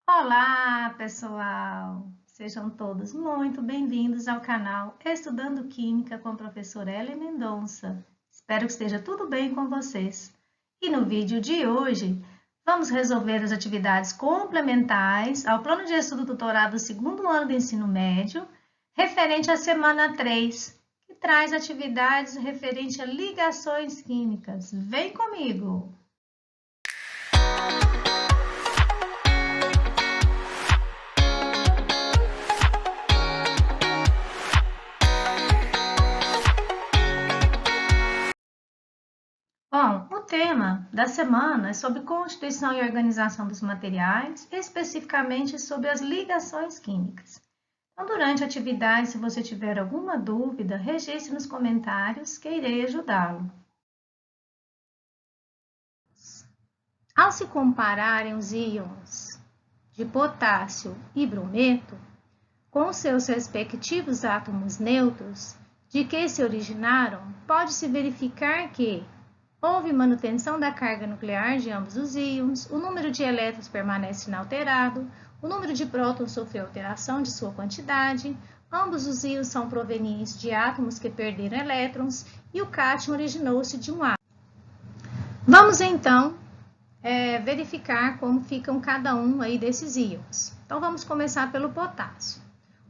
Olá, pessoal! Sejam todos muito bem-vindos ao canal Estudando Química com a professora Ellen Mendonça. Espero que esteja tudo bem com vocês. E no vídeo de hoje, vamos resolver as atividades complementares ao plano de estudo tutorado do segundo ano do ensino médio, referente à semana 3, que traz atividades referentes a ligações químicas. Vem comigo! Bom, o tema da semana é sobre constituição e organização dos materiais, especificamente sobre as ligações químicas. Então, durante a atividade, se você tiver alguma dúvida, registre nos comentários que irei ajudá-lo. Ao se compararem os íons de potássio e brometo com seus respectivos átomos neutros, de que se originaram, pode-se verificar que houve manutenção da carga nuclear de ambos os íons, o número de elétrons permanece inalterado, o número de prótons sofreu alteração de sua quantidade, ambos os íons são provenientes de átomos que perderam elétrons e o cátion originou-se de um átomo. Vamos então verificar como ficam cada um aí desses íons. Então vamos começar pelo potássio.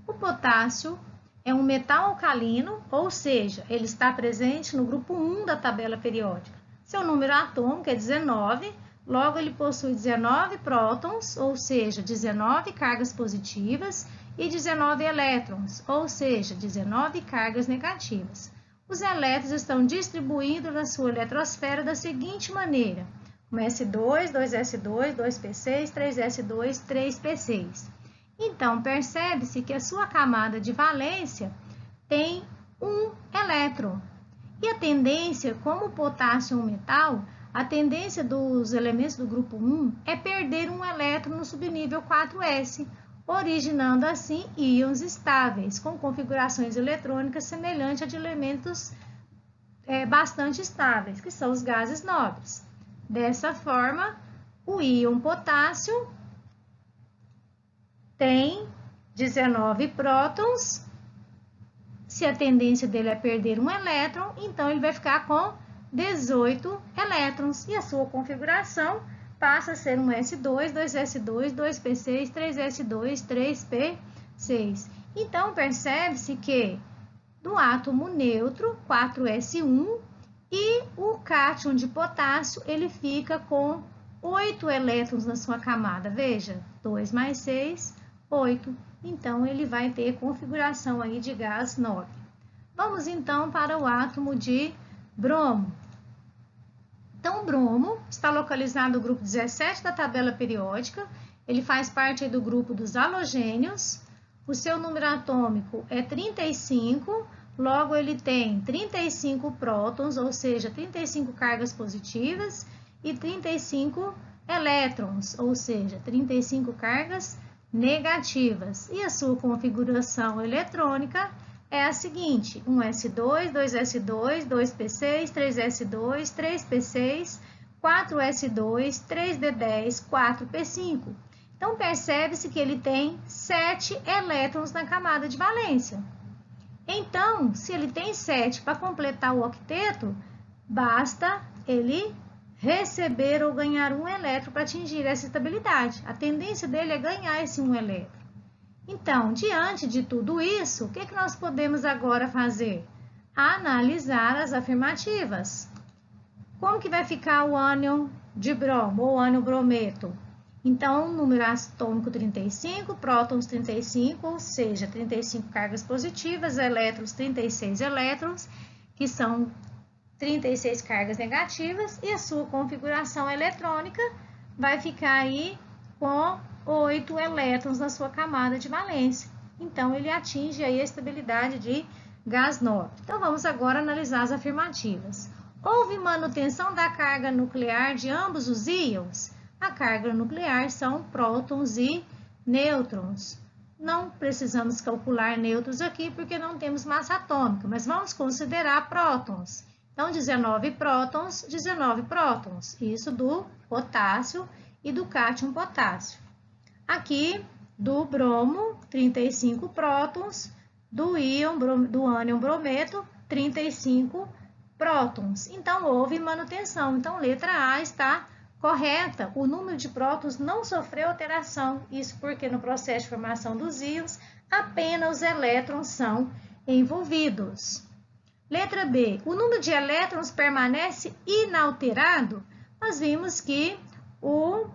O potássio é um metal alcalino, ou seja, ele está presente no grupo 1 da tabela periódica. Seu número atômico é 19, logo ele possui 19 prótons, ou seja, 19 cargas positivas, e 19 elétrons, ou seja, 19 cargas negativas. Os elétrons estão distribuídos na sua eletrosfera da seguinte maneira: um S2, 2S2, 2P6, 3S2, 3P6. Então, percebe-se que a sua camada de valência tem um elétron. E a tendência, como o potássio é um metal, a tendência dos elementos do grupo 1 é perder um elétron no subnível 4s, originando assim íons estáveis, com configurações eletrônicas semelhantes a de elementos bastante estáveis, que são os gases nobres. Dessa forma, o íon potássio tem 19 prótons. Se a tendência dele é perder um elétron, então ele vai ficar com 18 elétrons. E a sua configuração passa a ser um S2, 2S2, 2P6, 3S2, 3P6. Então, percebe-se que do átomo neutro, 4S1, e o cátion de potássio, ele fica com 8 elétrons na sua camada. Veja, 2 mais 6, 8. Então, ele vai ter configuração aí de gás nobre. Vamos, então, para o átomo de bromo. Então, o bromo está localizado no grupo 17 da tabela periódica. Ele faz parte do grupo dos halogênios. O seu número atômico é 35, logo ele tem 35 prótons, ou seja, 35 cargas positivas, e 35 elétrons, ou seja, 35 cargas negativas. E a sua configuração eletrônica é a seguinte: um S2, 2S2, 2P6, 3S2, 3P6, 4S2, 3D10, 4P5. Então, percebe-se que ele tem 7 elétrons na camada de valência. Então, se ele tem 7 para completar o octeto, basta ele receber ou ganhar um elétron para atingir essa estabilidade. A tendência dele é ganhar esse um elétron. Então, diante de tudo isso, o que nós podemos agora fazer? Analisar as afirmativas. Como que vai ficar o ânion de bromo ou ânion brometo? Então, número atômico 35, prótons 35, ou seja, 35 cargas positivas, elétrons 36 elétrons, que são 36 cargas negativas, e a sua configuração eletrônica vai ficar aí com 8 elétrons na sua camada de valência. Então, ele atinge aí a estabilidade de gás nobre. Então, vamos agora analisar as afirmativas. Houve manutenção da carga nuclear de ambos os íons? A carga nuclear são prótons e nêutrons. Não precisamos calcular nêutrons aqui porque não temos massa atômica, mas vamos considerar prótons. Então, 19 prótons, 19 prótons. Isso do potássio e do cátion potássio. Aqui, do bromo, 35 prótons, do ânion brometo, 35 prótons. Então, houve manutenção. Então, letra A está correta. O número de prótons não sofreu alteração. Isso porque no processo de formação dos íons, apenas os elétrons são envolvidos. Letra B. O número de elétrons permanece inalterado? Nós vimos que o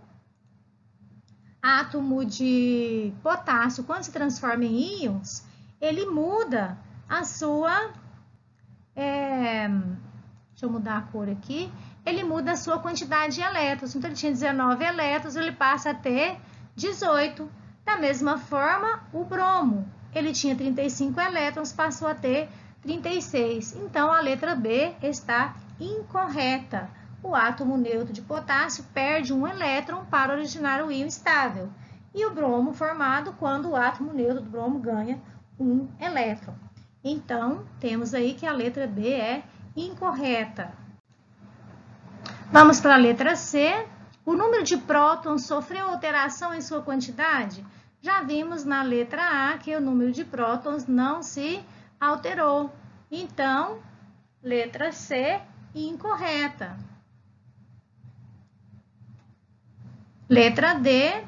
átomo de potássio, quando se transforma em íons, ele muda a sua... deixa eu mudar a cor aqui. Ele muda a sua quantidade de elétrons. Então, ele tinha 19 elétrons, ele passa a ter 18. Da mesma forma, o bromo. Ele tinha 35 elétrons, passou a ter 36. Então, a letra B está incorreta. O átomo neutro de potássio perde um elétron para originar o íon estável. E o bromo formado quando o átomo neutro do bromo ganha um elétron. Então, temos aí que a letra B é incorreta. Vamos para a letra C. O número de prótons sofreu alteração em sua quantidade? Já vimos na letra A que o número de prótons não se alterou. Então, letra C, incorreta. Letra D.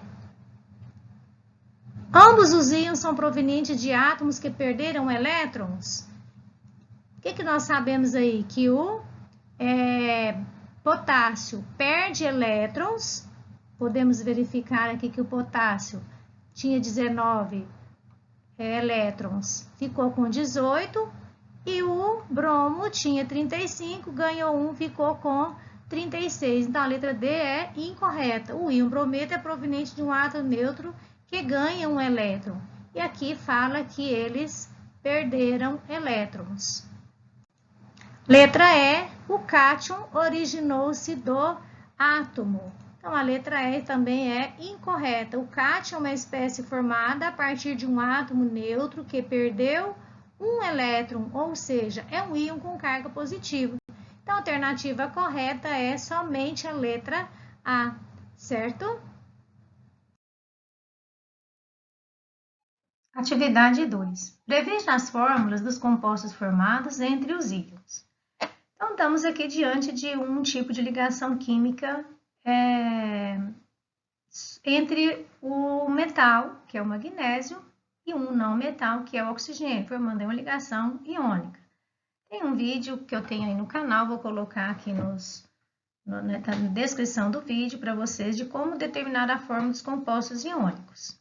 Ambos os íons são provenientes de átomos que perderam elétrons? O que nós sabemos aí? Que o potássio perde elétrons. Podemos verificar aqui que o potássio tinha 19 elétrons, ficou com 18. E o bromo tinha 35, ganhou 1, ficou com 36. Então, a letra D é incorreta. O íon brometo é proveniente de um átomo neutro que ganha um elétron. E aqui fala que eles perderam elétrons. Letra E, o cátion originou-se do átomo. Então, a letra E também é incorreta. O cátion é uma espécie formada a partir de um átomo neutro que perdeu um elétron, ou seja, é um íon com carga positiva. Então, a alternativa correta é somente a letra A, certo? Atividade 2. Preveja as fórmulas dos compostos formados entre os íons. Então, estamos aqui diante de um tipo de ligação química entre o metal, que é o magnésio, e um não metal, que é o oxigênio, formando uma ligação iônica. Tem um vídeo que eu tenho aí no canal, vou colocar aqui na descrição do vídeo para vocês de como determinar a fórmula dos compostos iônicos.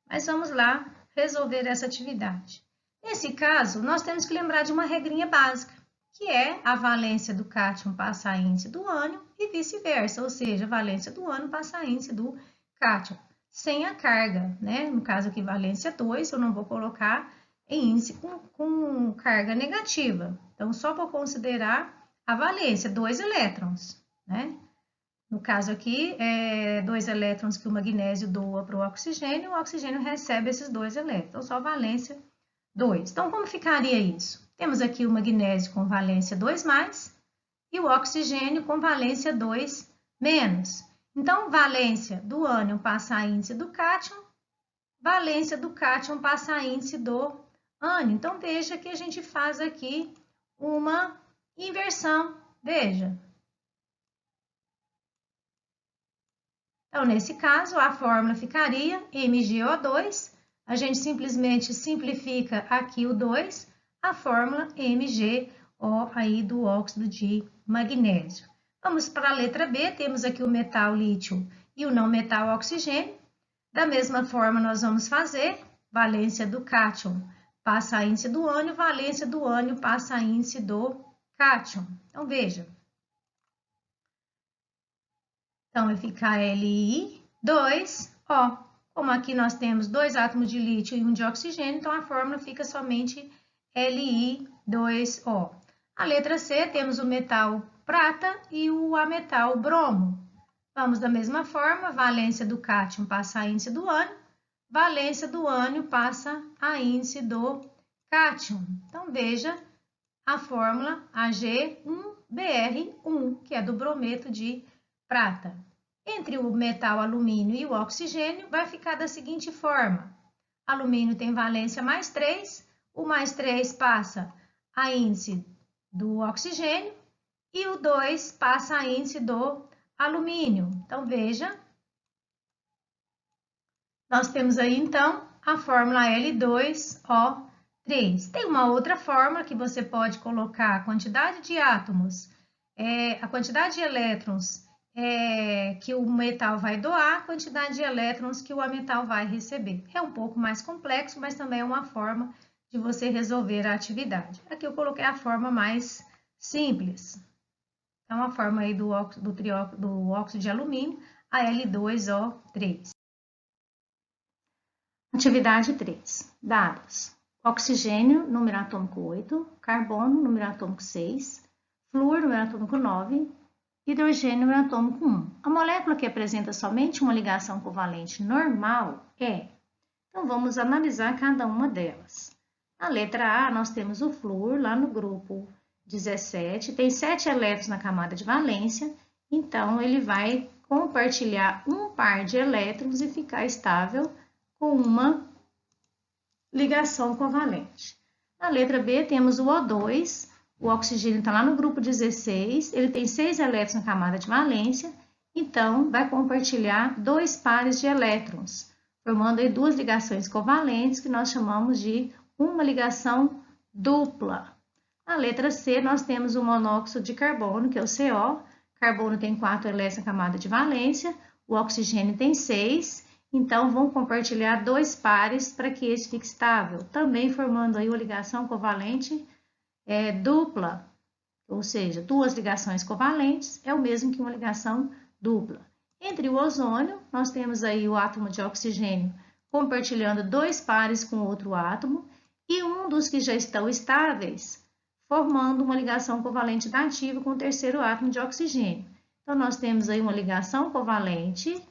Mas vamos lá resolver essa atividade. Nesse caso, nós temos que lembrar de uma regrinha básica, que é a valência do cátion passa a índice do ânion e vice-versa, ou seja, a valência do ânion passa a índice do cátion, sem a carga, né? No caso aqui, valência 2, eu não vou colocar em índice com carga negativa. Então, só vou considerar a valência, 2 elétrons, né? No caso aqui, 2 elétrons que o magnésio doa para o oxigênio recebe esses 2 elétrons. Então, só valência 2. Então, como ficaria isso? Temos aqui o magnésio com valência 2+, e o oxigênio com valência 2-. Então, valência do ânion passa a índice do cátion, valência do cátion passa a índice do ânion. Então, veja que a gente faz aqui uma inversão. Veja. Então, nesse caso, a fórmula ficaria MgO2. A gente simplesmente simplifica aqui o 2, a fórmula MgO aí do óxido de magnésio. Vamos para a letra B, temos aqui o metal lítio e o não metal oxigênio. Da mesma forma, nós vamos fazer valência do cátion passa a índice do ânion, valência do ânion passa a índice do cátion. Então, veja. Então, vai ficar Li2O. Como aqui nós temos 2 átomos de lítio e 1 de oxigênio, então a fórmula fica somente Li2O. A letra C, temos o metal prata e o ametal bromo. Vamos da mesma forma, valência do cátion passa a índice do ânion, valência do ânion passa a índice do cátion. Então, veja a fórmula Ag1Br1, que é do brometo de prata. Entre o metal alumínio e o oxigênio, vai ficar da seguinte forma. Alumínio tem valência mais 3, o mais 3 passa a índice do oxigênio e o 2 passa a índice do alumínio. Então, veja, nós temos aí, então, a fórmula L2O3. Tem uma outra fórmula que você pode colocar a quantidade de átomos, a quantidade de elétrons que o metal vai doar, a quantidade de elétrons que o metal vai receber. É um pouco mais complexo, mas também é uma forma de você resolver a atividade. Aqui eu coloquei a forma mais simples. Então, a forma aí do óxido de alumínio, a L2O3. Atividade 3. Dados. Oxigênio, número atômico 8. Carbono, número atômico 6. Flúor, número atômico 9. Hidrogênio, número atômico 1. A molécula que apresenta somente uma ligação covalente normal é... Então, vamos analisar cada uma delas. Na letra A, nós temos o flúor, lá no grupo 17. Tem 7 elétrons na camada de valência. Então, ele vai compartilhar um par de elétrons e ficar estável com uma ligação covalente. Na letra B, temos o O2, o oxigênio está lá no grupo 16, ele tem 6 elétrons na camada de valência, então vai compartilhar 2 pares de elétrons, formando aí 2 ligações covalentes que nós chamamos de uma ligação dupla. Na letra C, nós temos o monóxido de carbono, que é o CO. Carbono tem 4 elétrons na camada de valência, o oxigênio tem 6, então, vão compartilhar 2 pares para que esse fique estável, também formando aí uma ligação covalente dupla, ou seja, 2 ligações covalentes é o mesmo que uma ligação dupla. Entre o ozônio, nós temos aí o átomo de oxigênio compartilhando 2 pares com outro átomo e um dos que já estão estáveis, formando uma ligação covalente dativa com o terceiro átomo de oxigênio. Então, nós temos aí uma ligação covalente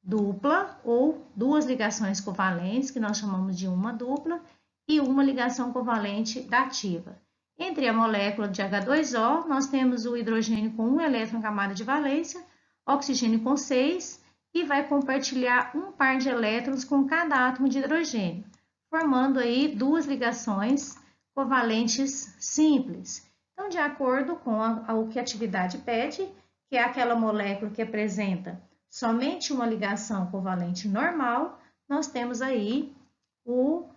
dupla ou 2 ligações covalentes, que nós chamamos de uma dupla, e uma ligação covalente dativa. Entre a molécula de H2O, nós temos o hidrogênio com 1 elétron na camada de valência, oxigênio com 6, e vai compartilhar um par de elétrons com cada átomo de hidrogênio, formando aí 2 ligações covalentes simples. Então, de acordo com o que a atividade pede, que é aquela molécula que apresenta somente uma ligação covalente normal, nós temos aí o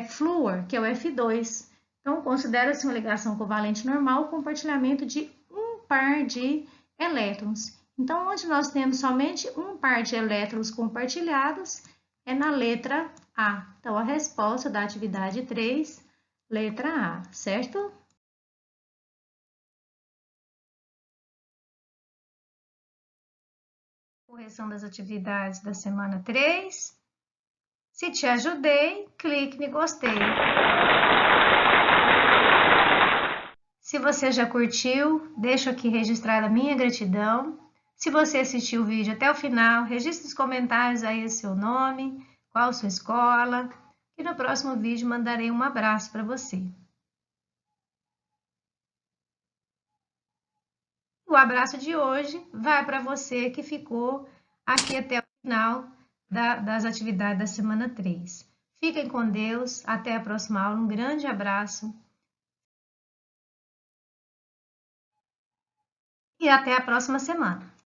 flúor, que é o F2. Então, considera-se uma ligação covalente normal o compartilhamento de um par de elétrons. Então, onde nós temos somente um par de elétrons compartilhados, é na letra A. Então, a resposta da atividade 3, letra A, certo? Correção das atividades da semana 3. Se te ajudei, clique em gostei. Se você já curtiu, deixo aqui registrada a minha gratidão. Se você assistiu o vídeo até o final, registre nos comentários aí o seu nome, qual a sua escola, e no próximo vídeo mandarei um abraço para você. O abraço de hoje vai para você que ficou aqui até o final das atividades da semana 3. Fiquem com Deus, até a próxima aula, um grande abraço e até a próxima semana.